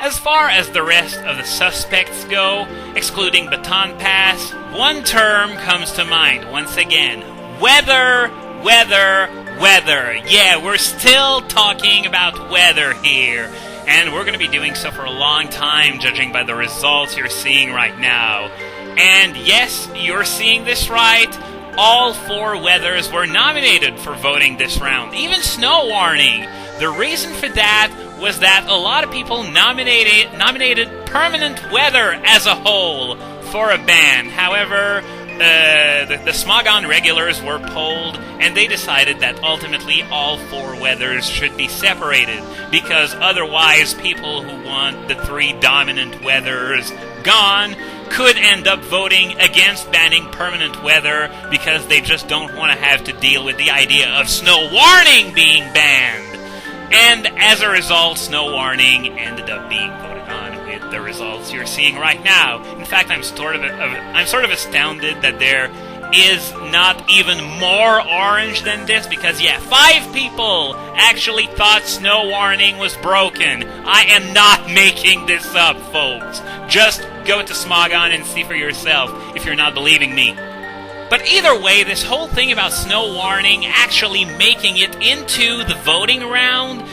As far as the rest of the suspects go, excluding Baton Pass, one term comes to mind once again. Weather. Yeah, we're still talking about weather here. And we're going to be doing so for a long time, judging by the results you're seeing right now. And yes, you're seeing this right. All 4 weathers were nominated for voting this round, even Snow Warning. The reason for that was that a lot of people nominated permanent weather as a whole for a ban. However, the Smogon regulars were polled, and they decided that ultimately all 4 weathers should be separated, because otherwise people who want the 3 dominant weathers gone could end up voting against banning permanent weather because they just don't want to have to deal with the idea of Snow Warning being banned. And as a result, Snow Warning ended up being voted on with the results you're seeing right now. In fact, I'm sort of astounded that there is not even more orange than this, because 5 people actually thought Snow Warning was broken. I am not making this up, folks. Just go to Smogon and see for yourself if you're not believing me. But either way, this whole thing about Snow Warning actually making it into the voting round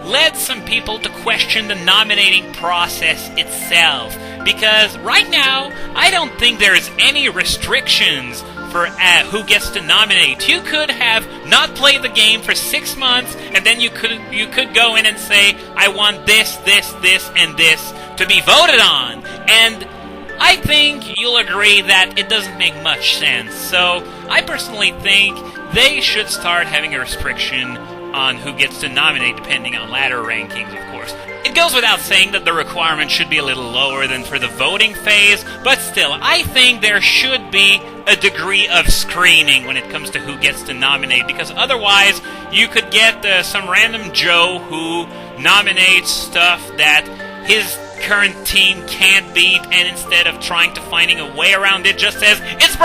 led some people to question the nominating process itself. Because right now, I don't think there's any restrictions for who gets to nominate. You could have not played the game for 6 months, and then you could go in and say, I want this, and this to be voted on. And I think you'll agree that it doesn't make much sense. So I personally think they should start having a restriction on who gets to nominate depending on ladder rankings, of course. It goes without saying that the requirement should be a little lower than for the voting phase, but still, I think there should be a degree of screening when it comes to who gets to nominate, because otherwise you could get some random Joe who nominates stuff that his current team can't beat, and instead of trying to finding a way around it, just says, it's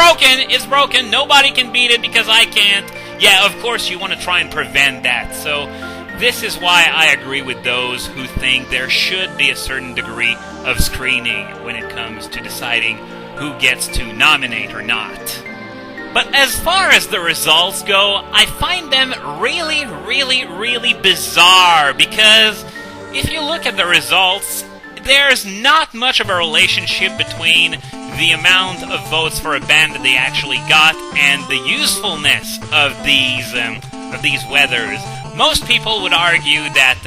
broken, nobody can beat it because I can't. Yeah, of course you want to try and prevent that. So this is why I agree with those who think there should be a certain degree of screening when it comes to deciding who gets to nominate or not. But as far as the results go, I find them really, really, really bizarre, because if you look at the results, there's not much of a relationship between the amount of votes for a ban that they actually got and the usefulness of these weathers. Most people would argue that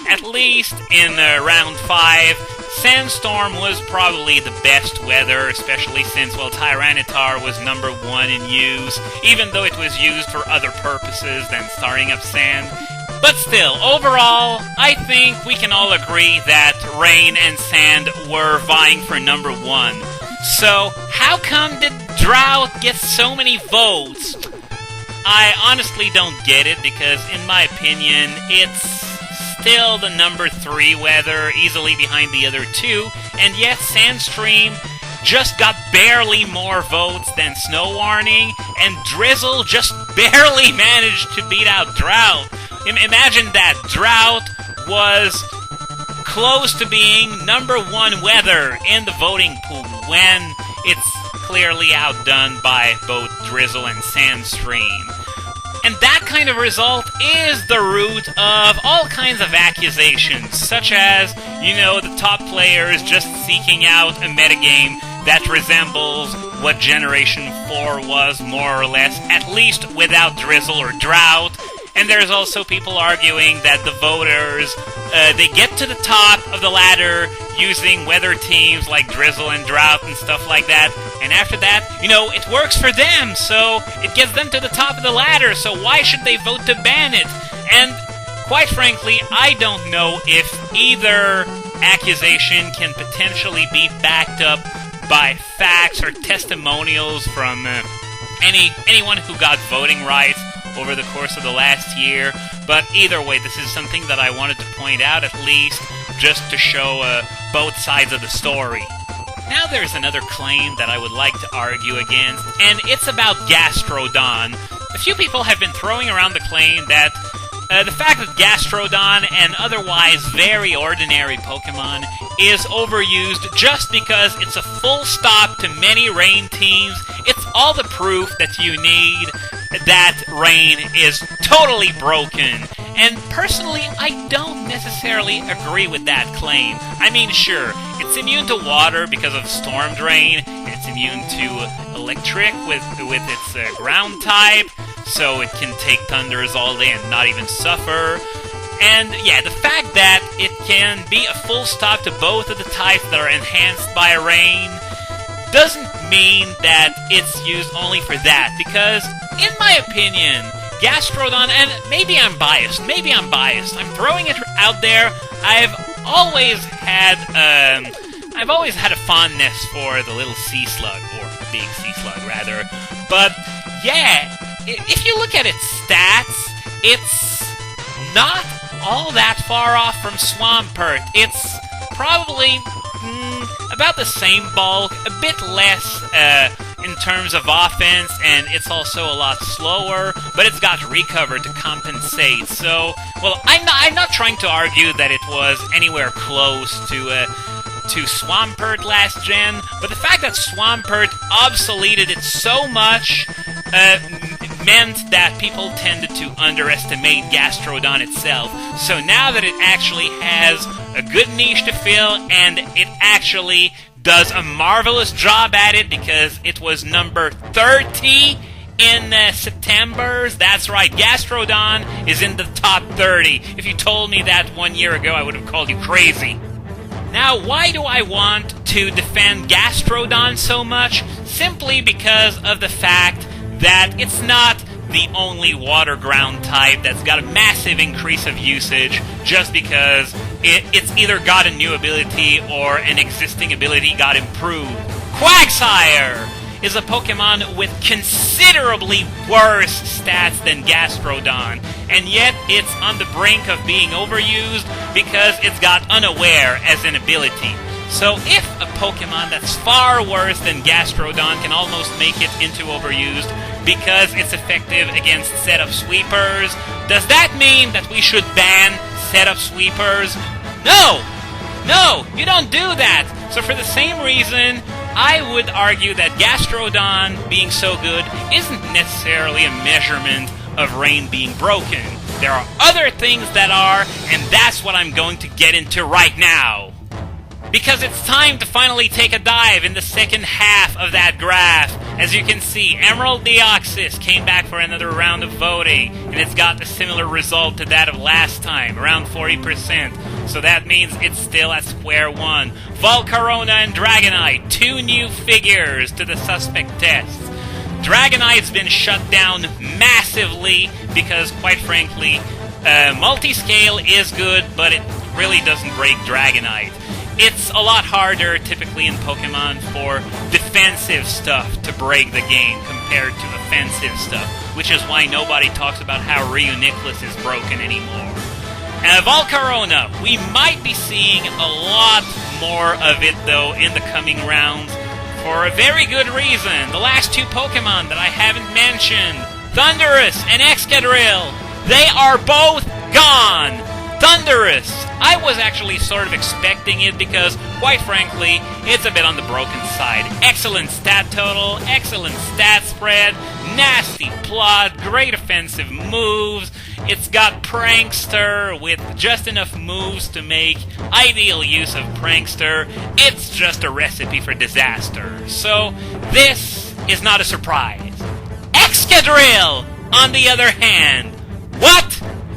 at least in round 5, Sandstorm was probably the best weather, especially since, well, Tyranitar was number 1 in use, even though it was used for other purposes than starting up sand. But still, overall, I think we can all agree that rain and sand were vying for number 1. So, how come did drought get so many votes? I honestly don't get it, because in my opinion, it's still the number 3 weather, easily behind the other 2, and yet Sandstream just got barely more votes than Snow Warning, and Drizzle just barely managed to beat out Drought. Imagine that. Drought was close to being number 1 weather in the voting pool when it's clearly outdone by both Drizzle and Sandstream. And that kind of result is the root of all kinds of accusations, such as, the top players just seeking out a metagame that resembles what Generation 4 was, more or less, at least without Drizzle or Drought. And there's also people arguing that the voters, they get to the top of the ladder using weather teams like Drizzle and Drought and stuff like that, and after that, it works for them, so it gets them to the top of the ladder, so why should they vote to ban it? And quite frankly, I don't know if either accusation can potentially be backed up by facts or testimonials from anyone who got voting rights over the course of the last year, but either way, this is something that I wanted to point out, at least, just to show both sides of the story. Now there's another claim that I would like to argue against, and it's about Gastrodon. A few people have been throwing around the claim that The fact that Gastrodon, an otherwise very ordinary Pokemon, is overused just because it's a full stop to many Rain teams. It's all the proof that you need that Rain is totally broken. And personally, I don't necessarily agree with that claim. I mean, sure, it's immune to water because of Storm Drain, it's immune to electric with its ground type, so it can take thunders all day and not even suffer. And yeah, the fact that it can be a full stop to both of the types that are enhanced by Rain doesn't mean that it's used only for that, because, in my opinion, Gastrodon, and maybe I'm biased, I'm throwing it out there, I've always had a fondness for the little sea slug, or big sea slug, rather, but yeah, if you look at its stats, it's not all that far off from Swampert. It's probably about the same bulk, a bit less in terms of offense, and it's also a lot slower, but it's got Recover to compensate. So, well, I'm not trying to argue that it was anywhere close to Swampert last gen, but the fact that Swampert obsoleted it so much meant that people tended to underestimate Gastrodon itself. So now that it actually has a good niche to fill, and it actually does a marvelous job at it, because it was number 30 in September's. That's right, Gastrodon is in the top 30. If you told me that 1 year ago, I would have called you crazy. Now, why do I want to defend Gastrodon so much? Simply because of the fact that it's not the only water ground type that's got a massive increase of usage just because it's either got a new ability or an existing ability got improved. Quagsire is a Pokemon with considerably worse stats than Gastrodon, and yet it's on the brink of being overused because it's got Unaware as an ability. So if a Pokemon that's far worse than Gastrodon can almost make it into overused because it's effective against setup sweepers, does that mean that we should ban setup sweepers? No, you don't do that. So for the same reason, I would argue that Gastrodon being so good isn't necessarily a measurement of Rain being broken. There are other things that are, and that's what I'm going to get into right now. Because it's time to finally take a dive in the second half of that graph. As you can see, Emerald Deoxys came back for another round of voting, and it's got a similar result to that of last time, around 40%. So that means it's still at square one. Volcarona and Dragonite, two new figures to the suspect tests. Dragonite's been shut down massively because, quite frankly, multi-scale is good, but it really doesn't break Dragonite. It's a lot harder, typically in Pokemon, for defensive stuff to break the game compared to offensive stuff, which is why nobody talks about how Reuniclus is broken anymore. Volcarona, we might be seeing a lot more of it, though, in the coming rounds, for a very good reason. The last two Pokemon that I haven't mentioned, Thundurus and Excadrill, they are both gone! Thundurus! I was actually sort of expecting it because, quite frankly, it's a bit on the broken side. Excellent stat total, excellent stat spread, nasty plot, great offensive moves. It's got Prankster with just enough moves to make ideal use of Prankster. It's just a recipe for disaster. So, this is not a surprise. Excadrill, on the other hand, what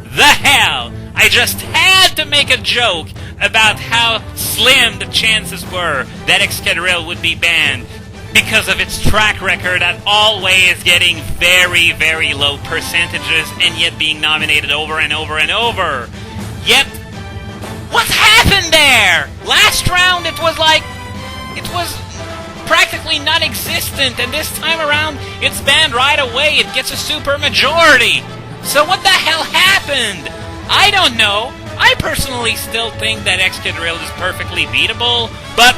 the hell? I just had to make a joke about how slim the chances were that Excadrill would be banned because of its track record at always getting very, very low percentages and yet being nominated over and over and over. Yet, what happened there? Last round it was practically non-existent, and this time around it's banned right away. It gets a super majority. So what the hell happened? I don't know. I personally still think that Excadrill is perfectly beatable, but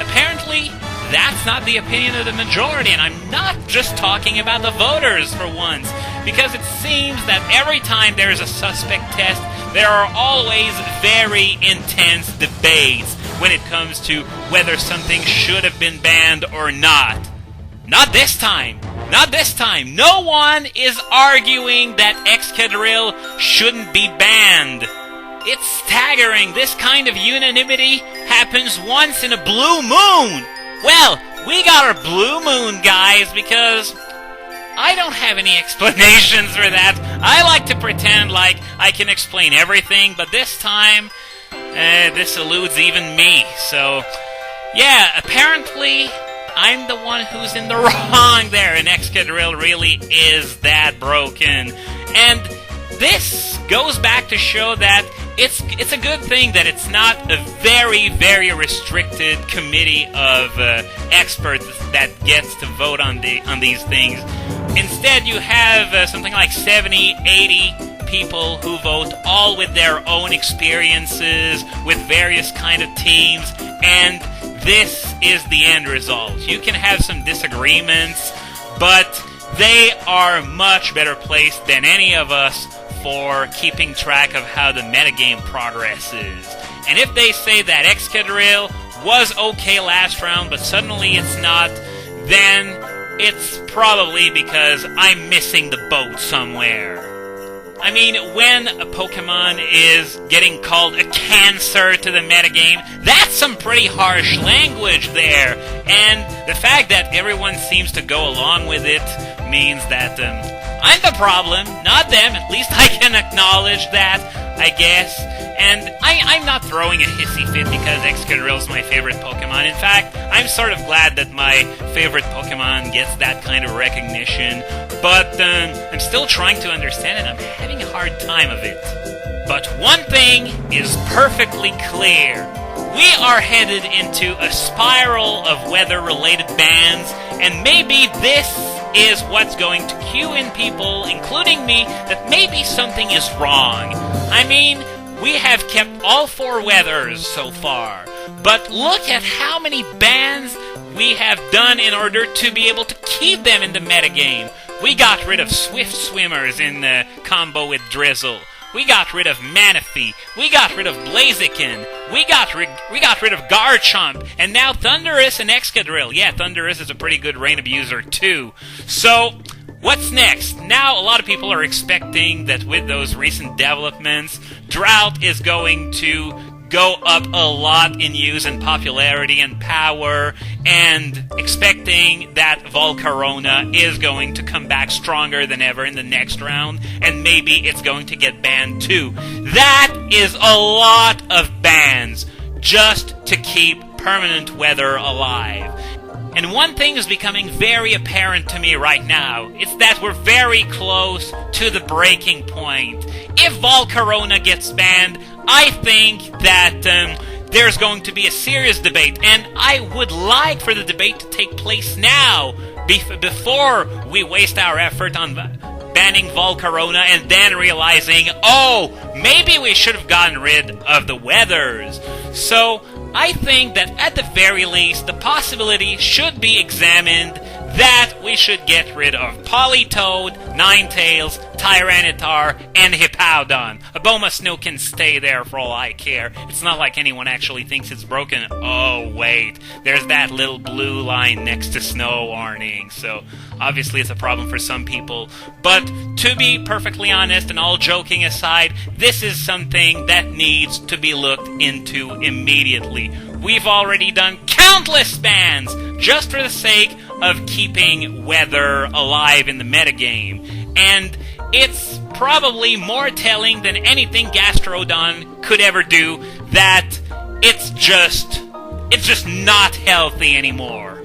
apparently that's not the opinion of the majority, and I'm not just talking about the voters for once, because it seems that every time there's a suspect test, there are always very intense debates when it comes to whether something should have been banned or not. Not this time. Not this time. No one is arguing that Excadrill shouldn't be banned. It's staggering. This kind of unanimity happens once in a blue moon. Well, we got our blue moon, guys, because I don't have any explanations for that. I like to pretend like I can explain everything, but this time, this eludes even me. So, yeah, apparently I'm the one who's in the wrong there, and Excadrill really is that broken. And this goes back to show that it's a good thing that it's not a very, very restricted committee of experts that gets to vote on these things. Instead, you have something like 70, 80 people who vote, all with their own experiences, with various kind of teams, and this is the end result. You can have some disagreements, but they are much better placed than any of us for keeping track of how the metagame progresses. And if they say that Excadrill was okay last round, but suddenly it's not, then it's probably because I'm missing the boat somewhere. I mean, when a Pokemon is getting called a cancer to the metagame, that's some pretty harsh language there. And the fact that everyone seems to go along with it means that I'm the problem, not them. At least I can acknowledge that, I guess. And I'm not throwing a hissy fit because Excadrill's my favorite Pokemon. In fact, I'm sort of glad that my favorite Pokemon gets that kind of recognition. But I'm still trying to understand it. I'm having a hard time of it. But one thing is perfectly clear. We are headed into a spiral of weather-related bans, and maybe this is what's going to cue in people, including me, that maybe something is wrong. I mean, we have kept all 4 weathers so far, but look at how many bans we have done in order to be able to keep them in the metagame. We got rid of Swift Swimmers in the combo with Drizzle. We got rid of Manaphy. We got rid of Blaziken. We got rid of Garchomp. And now Thundurus and Excadrill. Yeah, Thundurus is a pretty good rain abuser too. So, what's next? Now, a lot of people are expecting that with those recent developments, Drought is going to go up a lot in use and popularity and power, and expecting that Volcarona is going to come back stronger than ever in the next round, and maybe it's going to get banned too. That is a lot of bans just to keep permanent weather alive. And one thing is becoming very apparent to me right now. It's that we're very close to the breaking point. If Volcarona gets banned, I think that there's going to be a serious debate, and I would like for the debate to take place now, before we waste our effort on banning Volcarona and then realizing, oh, maybe we should have gotten rid of the weathers. So, I think that at the very least, the possibility should be examined that we should get rid of Politoed, Ninetales, Tyranitar, and Hippowdon. Abomasnow can stay there for all I care. It's not like anyone actually thinks it's broken. Oh, wait. There's that little blue line next to Snow warning. So, obviously it's a problem for some people. But, to be perfectly honest, and all joking aside, this is something that needs to be looked into immediately. We've already done countless bans just for the sake of keeping weather alive in the metagame. And it's probably more telling than anything Gastrodon could ever do that it's just not healthy anymore.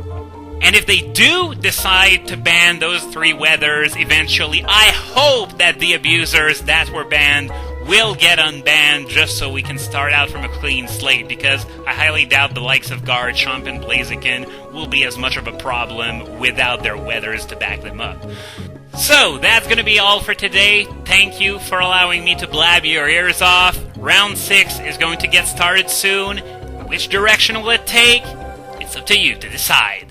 And if they do decide to ban those 3 weathers eventually, I hope that the abusers that were banned will get unbanned just so we can start out from a clean slate, because I highly doubt the likes of Garchomp and Blaziken will be as much of a problem without their weathers to back them up. So, that's going to be all for today. Thank you for allowing me to blab your ears off. Round 6 is going to get started soon. Which direction will it take? It's up to you to decide.